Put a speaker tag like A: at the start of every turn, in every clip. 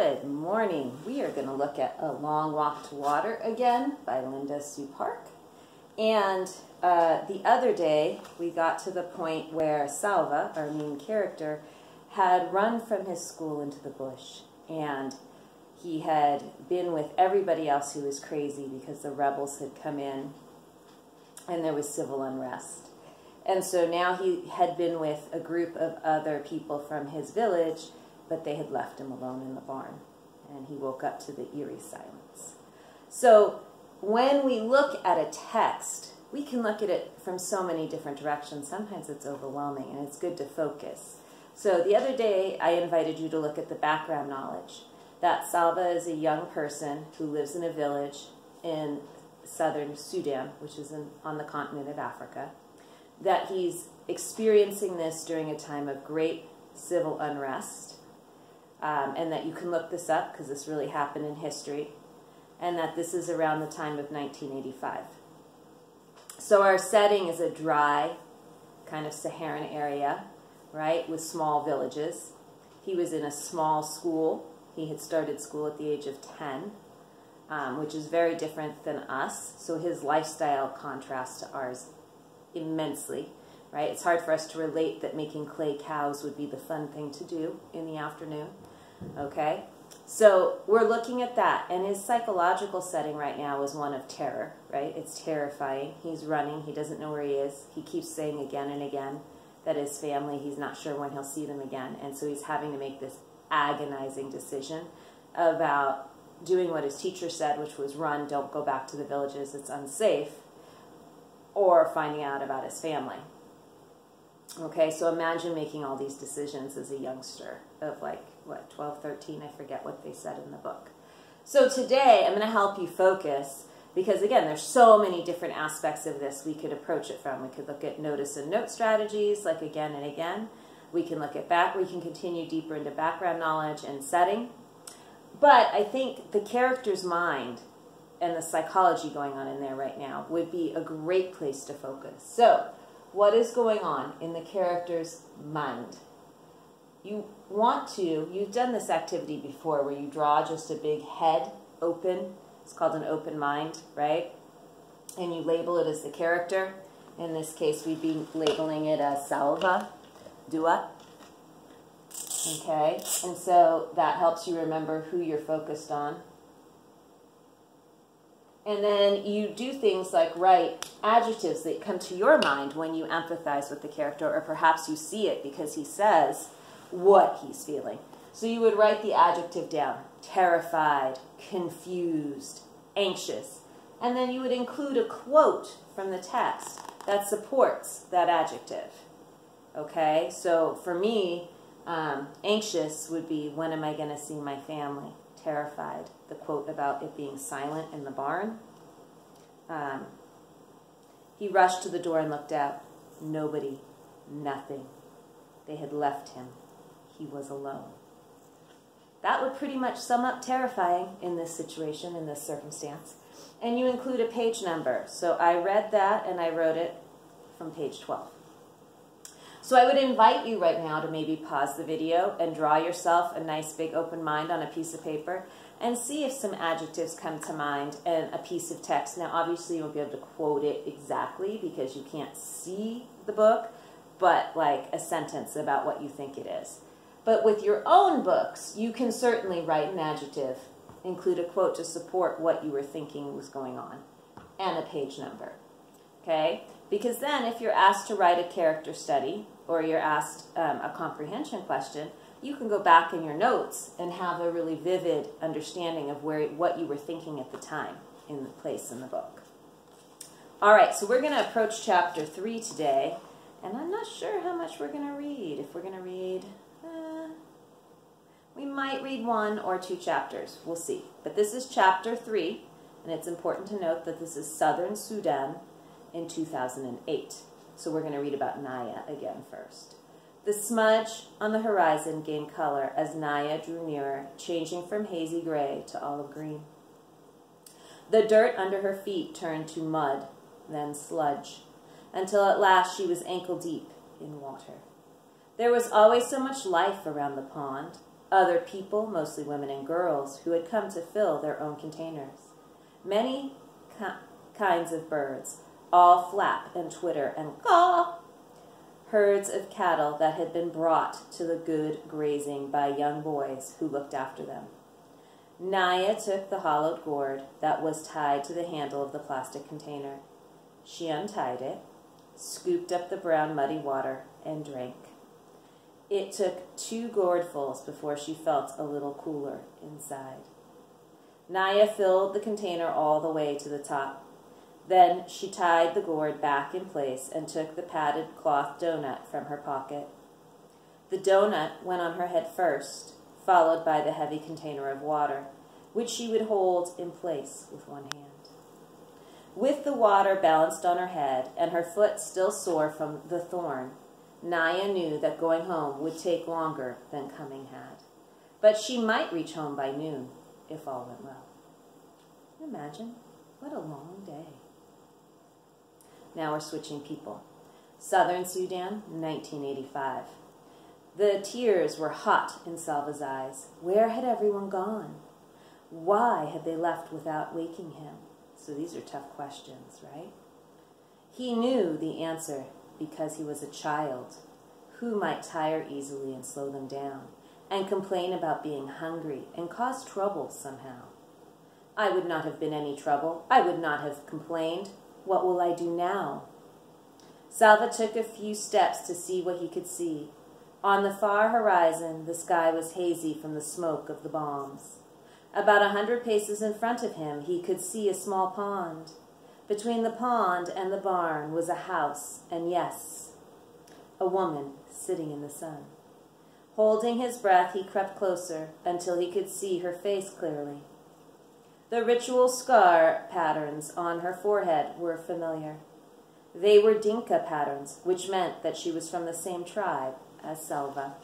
A: Good morning. We are going to look at A Long Walk to Water again by Linda Sue Park. And the other day we got to the point where Salva, our main character, had run from his school into the bush. And he had been with everybody else who was crazy because the rebels had come in and there was civil unrest. And so now he had been with a group of other people from his village, but they had left him alone in the barn. And he woke up to the eerie silence. So when we look at a text, we can look at it from so many different directions. Sometimes it's overwhelming, and it's good to focus. So the other day, I invited you to look at the background knowledge. That Salva is a young person who lives in a village in southern Sudan, which is on the continent of Africa, that he's experiencing this during a time of great civil unrest, and that you can look this up because this really happened in history, and that this is around the time of 1985. So our setting is a dry, kind of Saharan area, right, with small villages. He was in a small school. He had started school at the age of 10, which is very different than us. So his lifestyle contrasts to ours immensely, right? It's hard for us to relate that making clay cows would be the fun thing to do in the afternoon, okay? So we're looking at that, and his psychological setting right now is one of terror, right? It's terrifying. He's running. He doesn't know where he is. He keeps saying again and again that his family, he's not sure when he'll see them again, and so he's having to make this agonizing decision about doing what his teacher said, which was run, don't go back to the villages, it's unsafe, or finding out about his family. Okay, so imagine making all these decisions as a youngster of like, what, 12, 13, I forget what they said in the book. So today I'm going to help you focus because, again, there's so many different aspects of this we could approach it from. We could look at notice and note strategies, like again and again. We can look at we can continue deeper into background knowledge and setting. But I think the character's mind and the psychology going on in there right now would be a great place to focus. So, what is going on in the character's mind? You've done this activity before where you draw just a big head open. It's called an open mind, right? And you label it as the character. In this case, we'd be labeling it as Salva, Dua. Okay, and so that helps you remember who you're focused on. And then you do things like write adjectives that come to your mind when you empathize with the character, or perhaps you see it because he says what he's feeling. So you would write the adjective down: terrified, confused, anxious. And then you would include a quote from the text that supports that adjective. Okay, so for me, anxious would be, when am I going to see my family? Terrified, the quote about it being silent in the barn. He rushed to the door and looked out. Nobody, nothing. They had left him. He was alone. That would pretty much sum up terrifying in this situation, in this circumstance. And you include a page number. So I read that and I wrote it from page 12. So I would invite you right now to maybe pause the video and draw yourself a nice big open mind on a piece of paper and see if some adjectives come to mind and a piece of text. Now obviously you won't be able to quote it exactly because you can't see the book, but like a sentence about what you think it is. But with your own books, you can certainly write an adjective, include a quote to support what you were thinking was going on, and a page number. Okay? Because then if you're asked to write a character study or you're asked a comprehension question, you can go back in your notes and have a really vivid understanding of what you were thinking at the time in the place in the book. All right, so we're going to approach chapter 3 today, and I'm not sure how much we're going to read. If we're going to read, we might read 1 or 2 chapters. We'll see. But this is chapter 3, and it's important to note that this is southern Sudan in 2008. So we're going to read about Naya again first. The smudge on the horizon gained color as Naya drew nearer, changing from hazy gray to olive green. The dirt under her feet turned to mud, then sludge, until at last she was ankle deep in water. There was always so much life around the pond. Other people, mostly women and girls, who had come to fill their own containers. Many kinds of birds, all flap and twitter and caw. Herds of cattle that had been brought to the good grazing by young boys who looked after them. Naya took the hollowed gourd that was tied to the handle of the plastic container. She untied it, scooped up the brown muddy water, and drank. It took 2 gourdfuls before she felt a little cooler inside. Naya filled the container all the way to the top. Then she tied the gourd back in place and took the padded cloth donut from her pocket. The donut went on her head first, followed by the heavy container of water, which she would hold in place with one hand. With the water balanced on her head and her foot still sore from the thorn, Naya knew that going home would take longer than coming had. But she might reach home by noon, if all went well. Imagine, what a long day. Now we're switching people. Southern Sudan, 1985. The tears were hot in Salva's eyes. Where had everyone gone? Why had they left without waking him? So these are tough questions, right? He knew the answer because he was a child who might tire easily and slow them down and complain about being hungry and cause trouble somehow. I would not have been any trouble. I would not have complained. What will I do now? Salva took a few steps to see what he could see. On the far horizon, the sky was hazy from the smoke of the bombs. About 100 paces in front of him, he could see a small pond. Between the pond and the barn was a house, and yes, a woman sitting in the sun. Holding his breath, he crept closer until he could see her face clearly. The ritual scar patterns on her forehead were familiar. They were Dinka patterns, which meant that she was from the same tribe as Salva.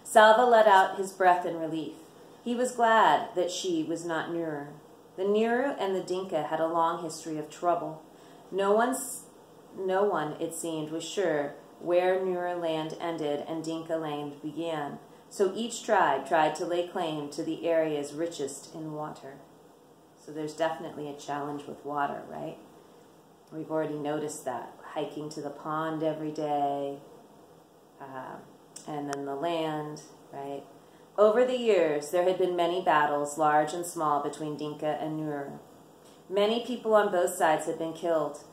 A: Salva let out his breath in relief. He was glad that she was not Nuru. The Nuru and the Dinka had a long history of trouble. No one, it seemed, was sure where Nuru land ended and Dinka land began, so each tribe tried to lay claim to the areas richest in water. So there's definitely a challenge with water, right? We've already noticed that. Hiking to the pond every day, and then the land, right? Over the years, there had been many battles, large and small, between Dinka and Nuru. Many people on both sides had been killed.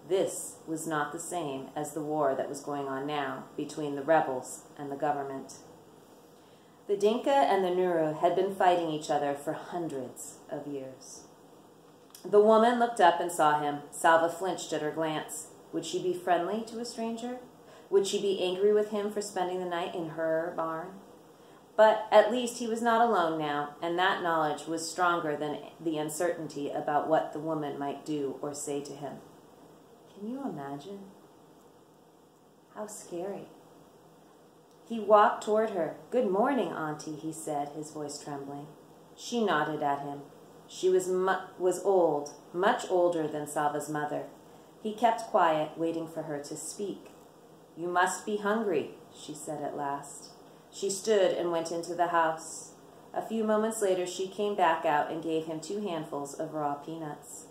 A: This was not the same as the war that was going on now between the rebels and the government. The Dinka and the Nuru had been fighting each other for hundreds of years. The woman looked up and saw him. Salva flinched at her glance. Would she be friendly to a stranger? Would she be angry with him for spending the night in her barn? But at least he was not alone now, and that knowledge was stronger than the uncertainty about what the woman might do or say to him. Can you imagine? How scary. He walked toward her. "Good morning, Auntie," he said, his voice trembling. She nodded at him. She was old, much older than Salva's mother. He kept quiet, waiting for her to speak. "You must be hungry," she said at last. She stood and went into the house. A few moments later, she came back out and gave him 2 handfuls of raw peanuts.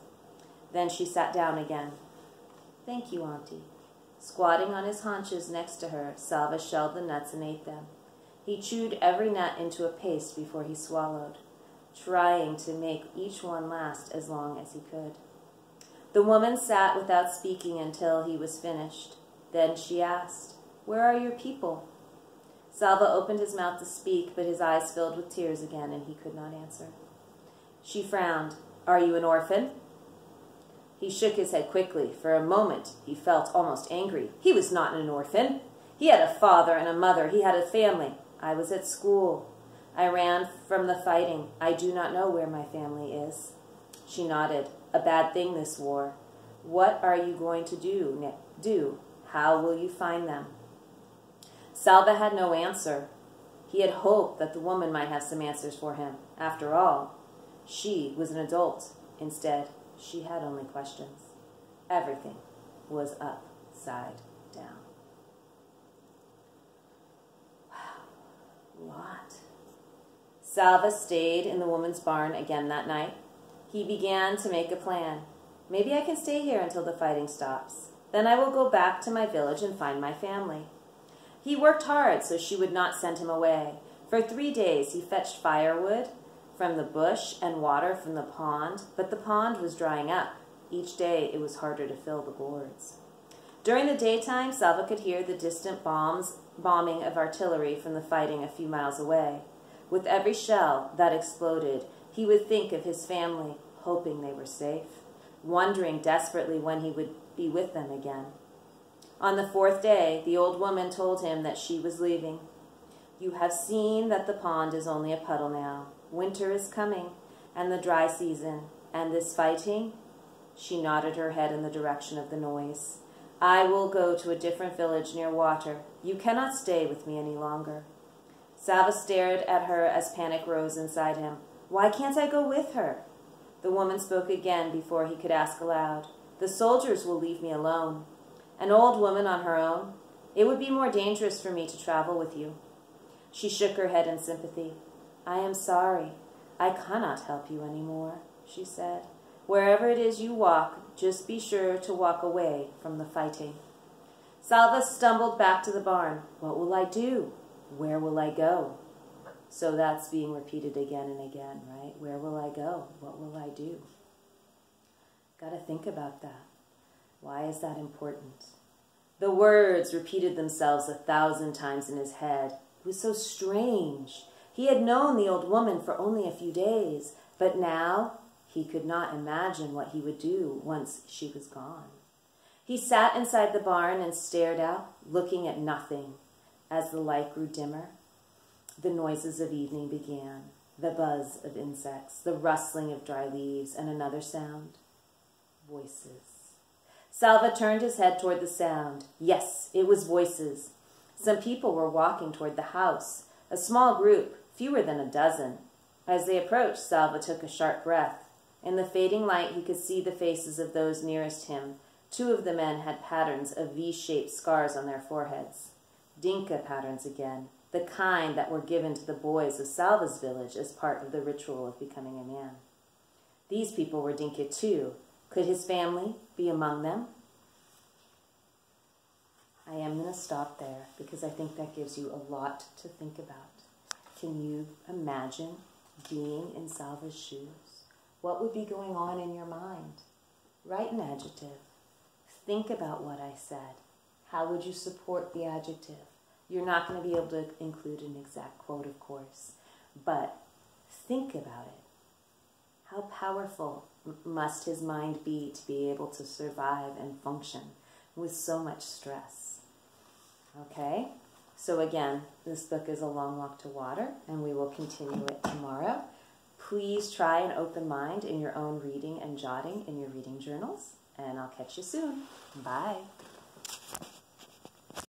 A: Then she sat down again. "Thank you, Auntie." Squatting on his haunches next to her, Salva shelled the nuts and ate them. He chewed every nut into a paste before he swallowed, trying to make each one last as long as he could. The woman sat without speaking until he was finished. Then she asked, "Where are your people?" Salva opened his mouth to speak, but his eyes filled with tears again, and he could not answer. She frowned. "Are you an orphan?" He shook his head quickly. For a moment, he felt almost angry. He was not an orphan. He had a father and a mother. He had a family. "I was at school. I ran from the fighting. I do not know where my family is." She nodded. "A bad thing, this war. What are you going to do? How will you find them?" Salva had no answer. He had hoped that the woman might have some answers for him. After all, she was an adult. Instead, she had only questions. Everything was upside down. Wow. Salva stayed in the woman's barn again that night. He began to make a plan. Maybe I can stay here until the fighting stops. Then I will go back to my village and find my family. He worked hard so she would not send him away. For 3 days he fetched firewood from the bush and water from the pond, but the pond was drying up. Each day it was harder to fill the gourds. During the daytime, Salva could hear the distant bombing of artillery from the fighting a few miles away. With every shell that exploded, he would think of his family, hoping they were safe, wondering desperately when he would be with them again. On the 4th day, the old woman told him that she was leaving. "You have seen that the pond is only a puddle now. Winter is coming, and the dry season, and this fighting." She nodded her head in the direction of the noise. "I will go to a different village near water. You cannot stay with me any longer." Salva stared at her as panic rose inside him. "Why can't I go with her?" The woman spoke again before he could ask aloud. "The soldiers will leave me alone." An old woman on her own. "It would be more dangerous for me to travel with you." She shook her head in sympathy. "I am sorry. I cannot help you any more," she said. "Wherever it is you walk, just be sure to walk away from the fighting." Salva stumbled back to the barn. "What will I do? Where will I go?" So that's being repeated again and again, right? Where will I go? What will I do? Got to think about that. Why is that important? The words repeated themselves 1,000 times in his head. It was so strange. He had known the old woman for only a few days, but now he could not imagine what he would do once she was gone. He sat inside the barn and stared out, looking at nothing. As the light grew dimmer, the noises of evening began, the buzz of insects, the rustling of dry leaves, and another sound. Voices. Salva turned his head toward the sound. Yes, it was voices. Some people were walking toward the house, a small group, fewer than a dozen. As they approached, Salva took a sharp breath. In the fading light, he could see the faces of those nearest him. 2 of the men had patterns of V-shaped scars on their foreheads. Dinka patterns again, the kind that were given to the boys of Salva's village as part of the ritual of becoming a man. These people were Dinka too. Could his family be among them? I am going to stop there because I think that gives you a lot to think about. Can you imagine being in Salva's shoes? What would be going on in your mind? Write an adjective. Think about what I said. How would you support the adjective? You're not going to be able to include an exact quote, of course, but think about it. How powerful must his mind be to be able to survive and function with so much stress? Okay, so again, this book is A Long Walk to Water, and we will continue it tomorrow. Please try an open mind in your own reading and jotting in your reading journals, and I'll catch you soon. Bye.